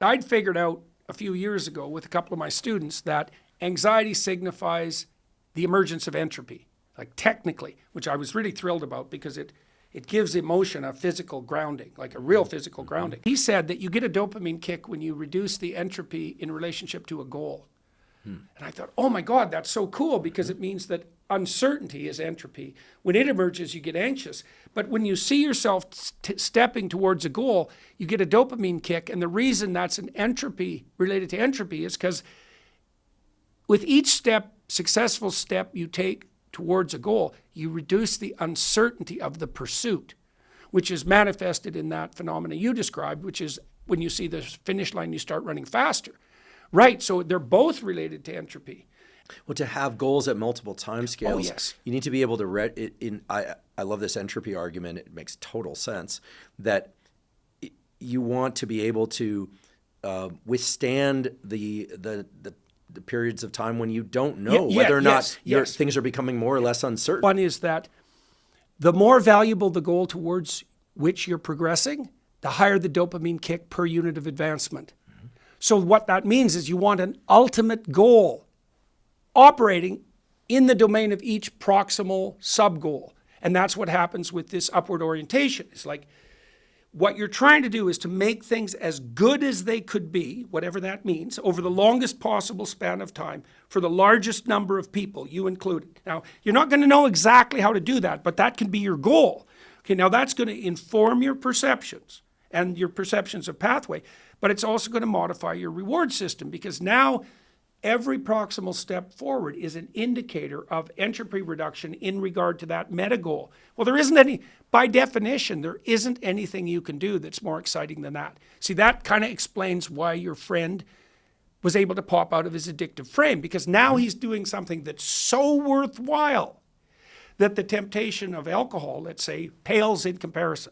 I'd figured out a few years ago with a couple of my students that anxiety signifies the emergence of entropy, like technically, which I was really thrilled about because it gives emotion a physical grounding, like a real physical grounding. He said that you get a dopamine kick when you reduce the entropy in relationship to a goal. And I thought, oh my God, that's so cool, because it means that uncertainty is entropy. When it emerges, you get anxious. But when you see yourself stepping towards a goal, you get a dopamine kick. And the reason that's an entropy related to entropy is because with each step, successful step you take towards a goal, you reduce the uncertainty of the pursuit, which is manifested in that phenomena you described, which is when you see the finish line, you start running faster. Right, so they're both related to entropy. Well, to have goals at multiple timescales, Oh, yes. You need to be able to I love this entropy argument. It makes total sense that you want to be able to withstand the periods of time when you don't know whether or not things are becoming more or less uncertain. One is that the more valuable the goal towards which you're progressing, the higher the dopamine kick per unit of advancement. So what that means is you want an ultimate goal operating in the domain of each proximal sub-goal. And that's what happens with this upward orientation. It's like what you're trying to do is to make things as good as they could be, whatever that means, over the longest possible span of time for the largest number of people, you included. Now, you're not going to know exactly how to do that, but that can be your goal. Okay, now that's going to inform your perceptions and your perceptions of pathway, but it's also going to modify your reward system, because now every proximal step forward is an indicator of entropy reduction in regard to that meta goal. Well, there isn't any, by definition, there isn't anything you can do that's more exciting than that. See, that kind of explains why your friend was able to pop out of his addictive frame, because now he's doing something that's so worthwhile that the temptation of alcohol, let's say, pales in comparison.